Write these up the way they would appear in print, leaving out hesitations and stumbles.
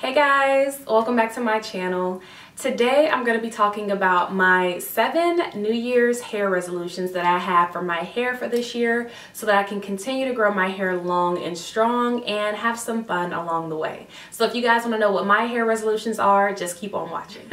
Hey guys, welcome back to my channel. Today I'm going to be talking about my 7 New Year's hair resolutions that I have for my hair for this year so that I can continue to grow my hair long and strong and have some fun along the way. So if you guys want to know what my hair resolutions are, just keep on watching.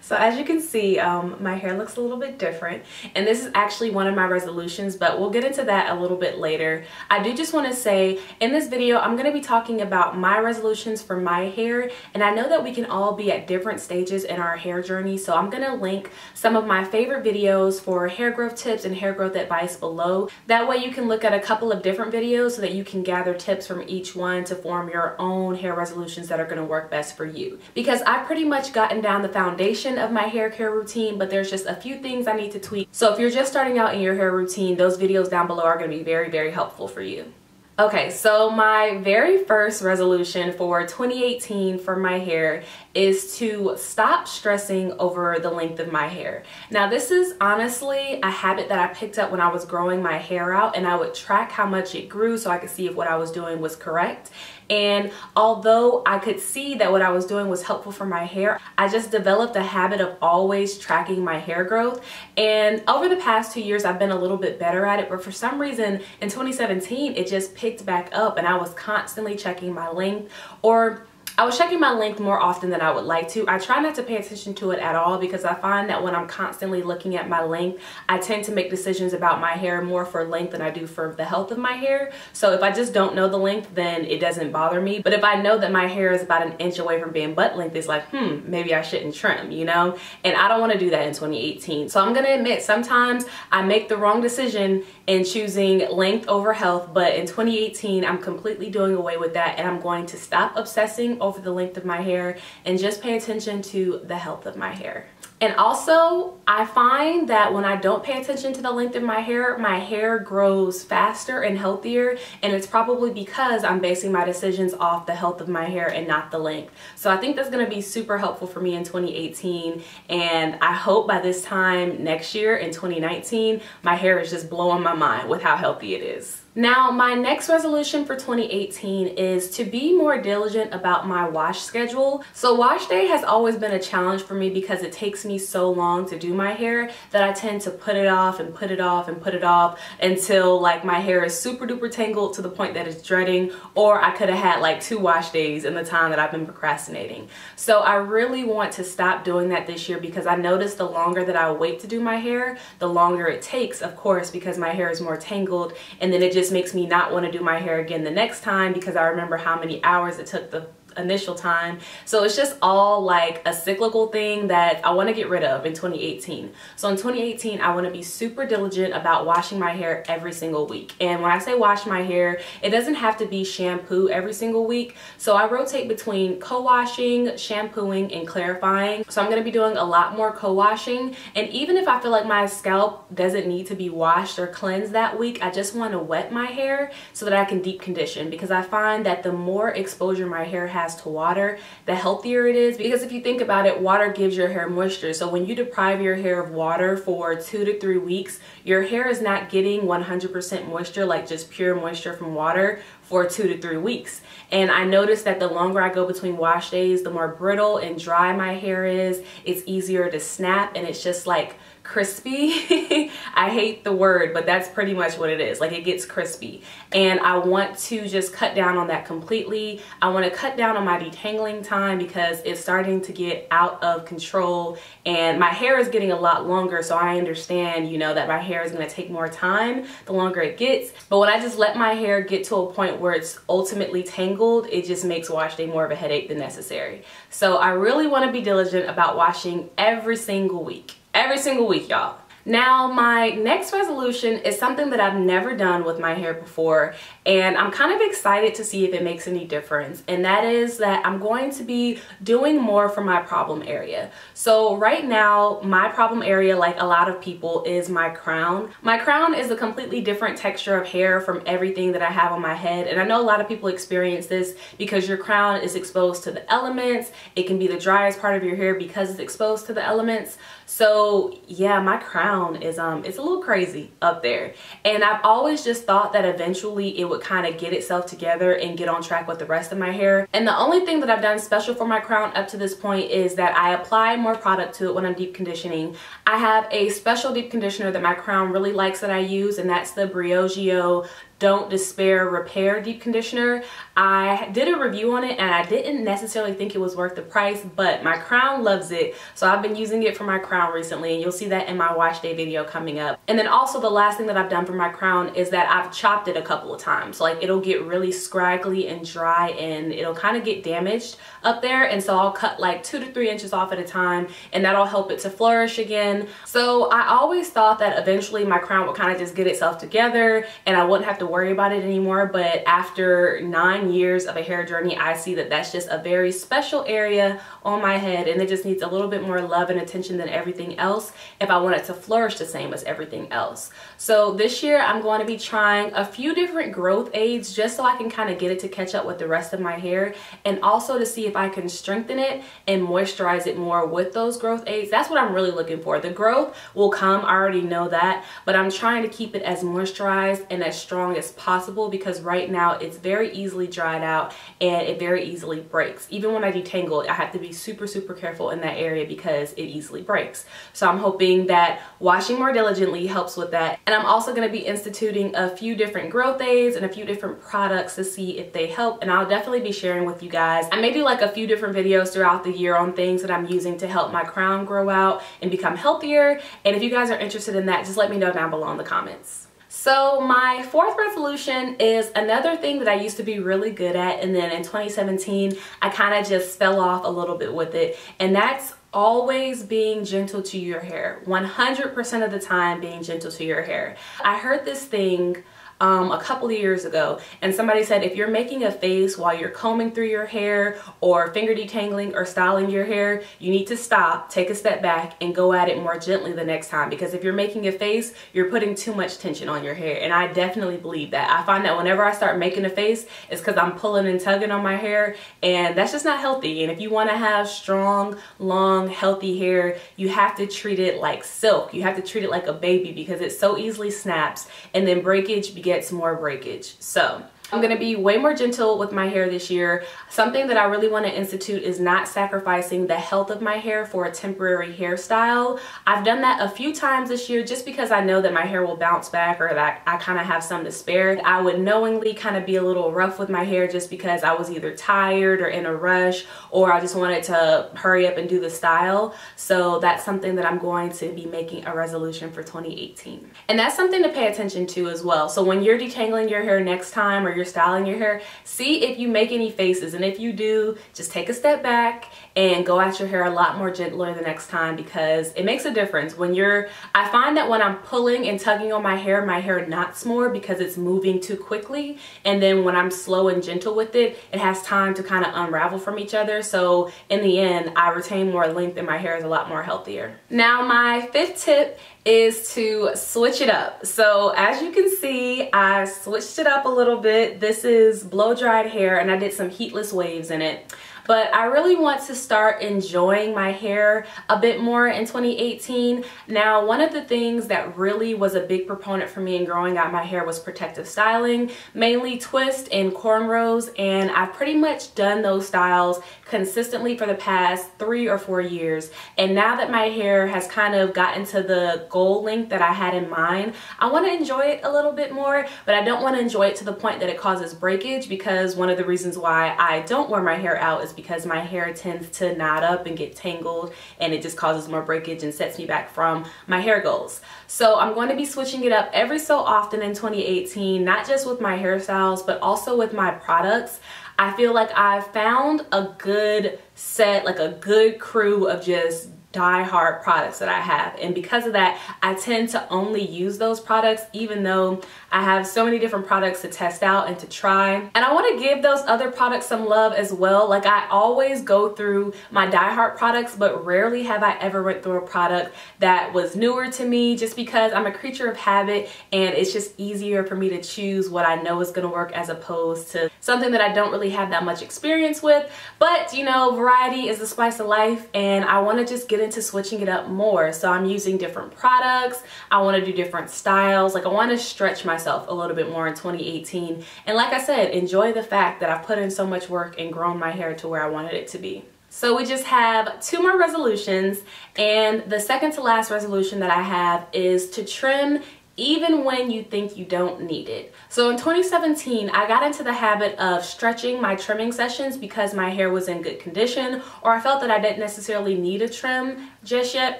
So as you can see, my hair looks a little bit different, and this is actually one of my resolutions, but we'll get into that a little bit later. I do just want to say in this video I'm going to be talking about my resolutions for my hair, and I know that we can all be at different stages in our hair journey, so I'm going to link some of my favorite videos for hair growth tips and hair growth advice below. That way you can look at a couple of different videos so that you can gather tips from each one to form your own hair resolutions that are going to work best for you. Because I've pretty much gotten down the foundation of my hair care routine, but there's just a few things I need to tweak. So if you're just starting out in your hair routine, those videos down below are going to be very helpful for you. Okay, so my very first resolution for 2018 for my hair is to stop stressing over the length of my hair. Now this is honestly a habit that I picked up when I was growing my hair out, and I would track how much it grew so I could see if what I was doing was correct. And although I could see that what I was doing was helpful for my hair, I just developed a habit of always tracking my hair growth. And over the past 2 years, I've been a little bit better at it, but for some reason in 2017, it just picked back up and I was constantly checking my length, or I was checking my length more often than I would like to. I try not to pay attention to it at all because I find that when I'm constantly looking at my length, I tend to make decisions about my hair more for length than I do for the health of my hair. So if I just don't know the length, then it doesn't bother me. But if I know that my hair is about an inch away from being butt length, it's like, maybe I shouldn't trim, you know? And I don't want to do that in 2018. So I'm going to admit sometimes I make the wrong decision in choosing length over health, but in 2018, I'm completely doing away with that, and I'm going to stop obsessing over the length of my hair and just pay attention to the health of my hair. And also, I find that when I don't pay attention to the length of my hair grows faster and healthier, and it's probably because I'm basing my decisions off the health of my hair and not the length. So I think that's going to be super helpful for me in 2018, and I hope by this time next year in 2019, my hair is just blowing my mind with how healthy it is. Now, my next resolution for 2018 is to be more diligent about my wash schedule. So wash day has always been a challenge for me because it takes me so long to do my hair that I tend to put it off and put it off and put it off until like my hair is super duper tangled to the point that it's dreading, or I could have had like 2 wash days in the time that I've been procrastinating. So I really want to stop doing that this year because I noticed the longer that I wait to do my hair, the longer it takes, of course, because my hair is more tangled, and then it just makes me not want to do my hair again the next time because I remember how many hours it took the initial time. So it's just all like a cyclical thing that I want to get rid of in 2018. So in 2018, I want to be super diligent about washing my hair every single week. And when I say wash my hair, it doesn't have to be shampoo every single week. So I rotate between co-washing, shampooing, and clarifying. So I'm going to be doing a lot more co-washing. And even if I feel like my scalp doesn't need to be washed or cleansed that week, I just want to wet my hair so that I can deep condition, because I find that the more exposure my hair has to water, the healthier it is. Because if you think about it, water gives your hair moisture. So when you deprive your hair of water for 2 to 3 weeks, your hair is not getting 100% moisture, like just pure moisture from water, for 2 to 3 weeks. And I noticed that the longer I go between wash days, the more brittle and dry my hair is. It's easier to snap, and it's just like crispy. I hate the word, but that's pretty much what it is. Like, it gets crispy, and I want to just cut down on that completely. I want to cut down on my detangling time because it's starting to get out of control, and my hair is getting a lot longer. So I understand, you know, that my hair is going to take more time the longer it gets. But when I just let my hair get to a point where it's ultimately tangled, it just makes wash day more of a headache than necessary. So I really want to be diligent about washing every single week. Every single week, y'all. Now, my next resolution is something that I've never done with my hair before, and I'm kind of excited to see if it makes any difference, and that is that I'm going to be doing more for my problem area. So right now, my problem area, like a lot of people, is my crown. My crown is a completely different texture of hair from everything that I have on my head, and I know a lot of people experience this because your crown is exposed to the elements. It can be the driest part of your hair because it's exposed to the elements. So yeah, my crown crown is it's a little crazy up there. And I've always just thought that eventually it would kind of get itself together and get on track with the rest of my hair. And the only thing that I've done special for my crown up to this point is that I apply more product to it when I'm deep conditioning. I have a special deep conditioner that my crown really likes that I use, and that's the Briogeo Don't Despair Repair Deep Conditioner. I did a review on it and I didn't necessarily think it was worth the price, but my crown loves it. So I've been using it for my crown recently, and you'll see that in my wash day video coming up. And then also the last thing that I've done for my crown is that I've chopped it a couple of times. So like it'll get really scraggly and dry and it'll kind of get damaged up there. And so I'll cut like 2 to 3 inches off at a time, and that'll help it to flourish again. So I always thought that eventually my crown would kind of just get itself together and I wouldn't have to worry about it anymore. But after 9 years of a hair journey, I see that that's just a very special area on my head, and it just needs a little bit more love and attention than everything else if I want it to flourish the same as everything else. So this year I'm going to be trying a few different growth aids just so I can kind of get it to catch up with the rest of my hair, and also to see if I can strengthen it and moisturize it more with those growth aids. That's what I'm really looking for. The growth will come, I already know that, but I'm trying to keep it as moisturized and as strong as possible, because right now it's very easily dried out and it very easily breaks. Even when I detangle it, I have to be super careful in that area because it easily breaks. So I'm hoping that washing more diligently helps with that. And I'm also going to be instituting a few different growth aids and a few different products to see if they help, and I'll definitely be sharing with you guys. I may do like a few different videos throughout the year on things that I'm using to help my crown grow out and become healthier, and if you guys are interested in that, just let me know down below in the comments. So my fourth resolution is another thing that I used to be really good at, and then in 2017 I kind of just fell off a little bit with it, and that's always being gentle to your hair. 100% of the time being gentle to your hair. I heard this thing a couple of years ago, and somebody said if you're making a face while you're combing through your hair or finger detangling or styling your hair, you need to stop, take a step back, and go at it more gently the next time, because if you're making a face, you're putting too much tension on your hair. And I definitely believe that. I find that whenever I start making a face, it's because I'm pulling and tugging on my hair, and that's just not healthy. And if you want to have strong, long, healthy hair, you have to treat it like silk. You have to treat it like a baby, because it so easily snaps, and then breakage begets more breakage. So I'm going to be way more gentle with my hair this year. Something that I really want to institute is not sacrificing the health of my hair for a temporary hairstyle. I've done that a few times this year just because I know that my hair will bounce back, or that I kind of have some to spare. I would knowingly kind of be a little rough with my hair just because I was either tired or in a rush, or I just wanted to hurry up and do the style. So that's something that I'm going to be making a resolution for 2018. And that's something to pay attention to as well. So when you're detangling your hair next time, or you're styling your hair, see if you make any faces, and if you do, just take a step back and go at your hair a lot more gentler the next time, because it makes a difference. I find that when I'm pulling and tugging on my hair knots more because it's moving too quickly, and then when I'm slow and gentle with it, it has time to kind of unravel from each other. So in the end, I retain more length and my hair is a lot more healthier. Now my fifth tip is to switch it up. So as you can see, I switched it up a little bit. This is blow dried hair, and I did some heatless waves in it. But I really want to start enjoying my hair a bit more in 2018. Now, one of the things that really was a big proponent for me in growing out my hair was protective styling, mainly twist and cornrows, and I've pretty much done those styles consistently for the past 3 or 4 years. And now that my hair has kind of gotten to the goal length that I had in mind, I want to enjoy it a little bit more, but I don't want to enjoy it to the point that it causes breakage, because one of the reasons why I don't wear my hair out is because my hair tends to knot up and get tangled, and it just causes more breakage and sets me back from my hair goals. So I'm going to be switching it up every so often in 2018, not just with my hairstyles, but also with my products. I feel like I've found a good set, like a good crew of just die-hard products that I have, and because of that I tend to only use those products, even though I have so many different products to test out and to try. And I want to give those other products some love as well. Like, I always go through my die-hard products, but rarely have I ever went through a product that was newer to me, just because I'm a creature of habit and it's just easier for me to choose what I know is going to work as opposed to something that I don't really have that much experience with. But you know, variety is the spice of life, and I want to just get into switching it up more. So I'm using different products. I want to do different styles. Like I want to stretch myself a little bit more in 2018. And like I said, enjoy the fact that I've put in so much work and grown my hair to where I wanted it to be. So we just have 2 more resolutions, and the second to last resolution that I have is to trim even when you think you don't need it. So in 2017, I got into the habit of stretching my trimming sessions because my hair was in good condition, or I felt that I didn't necessarily need a trim just yet,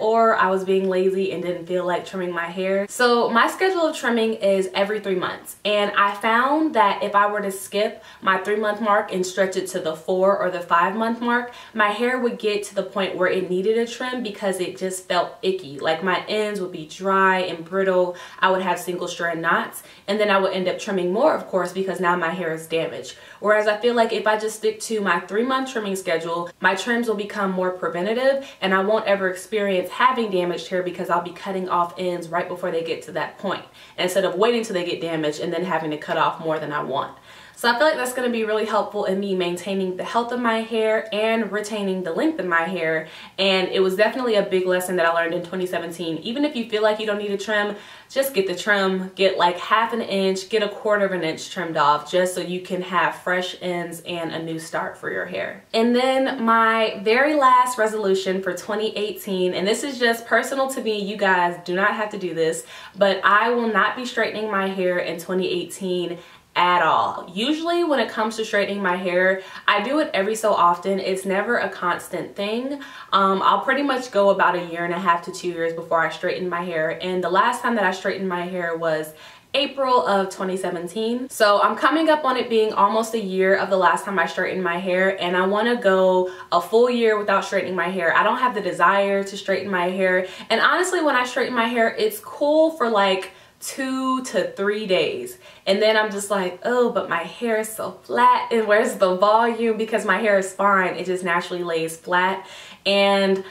or I was being lazy and didn't feel like trimming my hair. So my schedule of trimming is every 3 months, and I found that if I were to skip my 3-month mark and stretch it to the 4 or the 5-month mark, my hair would get to the point where it needed a trim because it just felt icky. Like my ends would be dry and brittle. I would have single strand knots, and then I would end up trimming more, of course, because now my hair is damaged. Whereas I feel like if I just stick to my 3-month trimming schedule, my trims will become more preventative and I won't ever experience having damaged hair because I'll be cutting off ends right before they get to that point, instead of waiting till they get damaged and then having to cut off more than I want. So I feel like that's going to be really helpful in me maintaining the health of my hair and retaining the length of my hair. And it was definitely a big lesson that I learned in 2017. Even if you feel like you don't need a trim, just get the trim, get like 1/2 inch, get 1/4 inch trimmed off, just so you can have fresh ends and a new start for your hair. And then my very last resolution for 2018, and this is just personal to me, you guys do not have to do this, but I will not be straightening my hair in 2018 at all. Usually when it comes to straightening my hair, I do it every so often. It's never a constant thing. I'll pretty much go about 1.5 to 2 years before I straighten my hair, and the last time that I straightened my hair was April of 2017. So I'm coming up on it being almost 1 year of the last time I straightened my hair, and I want to go a full year without straightening my hair. I don't have the desire to straighten my hair, and honestly when I straighten my hair, it's cool for like 2 to 3 days, and then I'm just like, oh, but my hair is so flat, and where's the volume? Because my hair is fine, it just naturally lays flat. And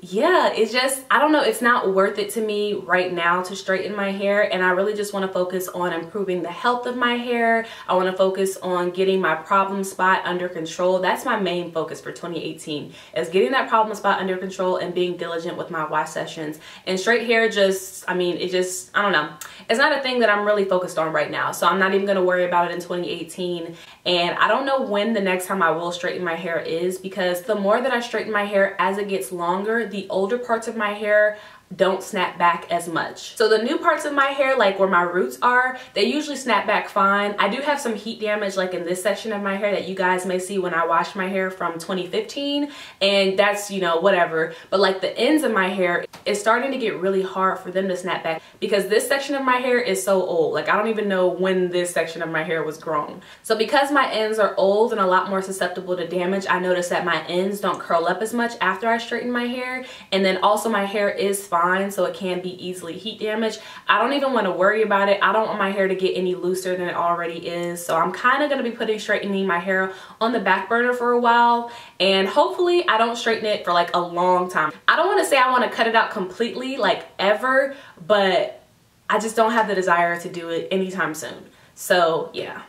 yeah, it's just, I don't know, it's not worth it to me right now to straighten my hair, and I really just want to focus on improving the health of my hair. I want to focus on getting my problem spot under control. That's my main focus for 2018, is getting that problem spot under control and being diligent with my wash sessions. And straight hair just, I mean, it just, I don't know, it's not a thing that I'm really focused on right now, so I'm not even going to worry about it in 2018. And I don't know when the next time I will straighten my hair is, because the more that I straighten my hair as it gets longer, the older parts of my hair don't snap back as much. So the new parts of my hair, like where my roots are, they usually snap back fine. I do have some heat damage like in this section of my hair that you guys may see when I wash my hair from 2015, and that's, you know, whatever. But like the ends of my hair, it's starting to get really hard for them to snap back because this section of my hair is so old. Like I don't even know when this section of my hair was grown. So because my ends are old and a lot more susceptible to damage, I notice that my ends don't curl up as much after I straighten my hair. And then also my hair is fine, so it can be easily heat damaged. I don't even want to worry about it. I don't want my hair to get any looser than it already is. So I'm kind of going to be putting straightening my hair on the back burner for a while, and hopefully I don't straighten it for like a long time. I don't want to say I want to cut it out completely, like ever, but I just don't have the desire to do it anytime soon. So yeah.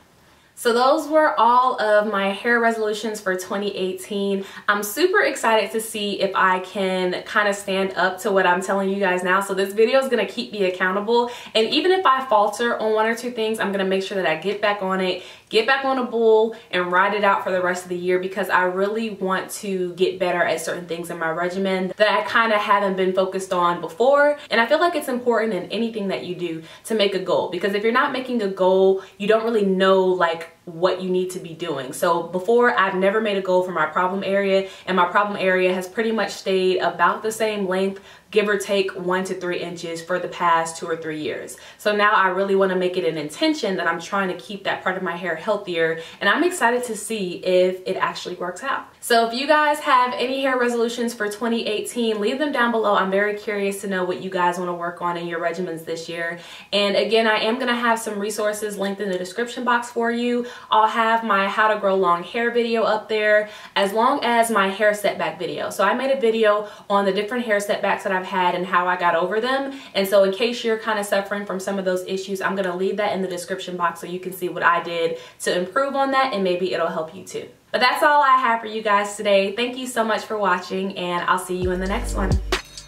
So those were all of my hair resolutions for 2018. I'm super excited to see if I can kind of stand up to what I'm telling you guys now. So this video is going to keep me accountable. And even if I falter on 1 or 2 things, I'm going to make sure that I get back on it, get back on a bull, and ride it out for the rest of the year, because I really want to get better at certain things in my regimen that I kind of haven't been focused on before. And I feel like it's important in anything that you do to make a goal, because if you're not making a goal, you don't really know like what you need to be doing. So before, I've never made a goal for my problem area, and my problem area has pretty much stayed about the same length, give or take 1 to 3 inches for the past 2 or 3 years. So now I really want to make it an intention that I'm trying to keep that part of my hair healthier, and I'm excited to see if it actually works out. So if you guys have any hair resolutions for 2018, leave them down below. I'm very curious to know what you guys want to work on in your regimens this year. And again, I am going to have some resources linked in the description box for you. I'll have my how to grow long hair video up there, as long as my hair setback video. So I made a video on the different hair setbacks that I've had and how I got over them. And so in case you're kind of suffering from some of those issues, I'm going to leave that in the description box so you can see what I did to improve on that, and maybe it'll help you too. But that's all I have for you guys today. Thank you so much for watching, and I'll see you in the next one.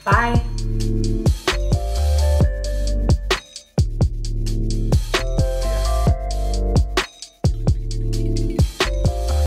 Bye.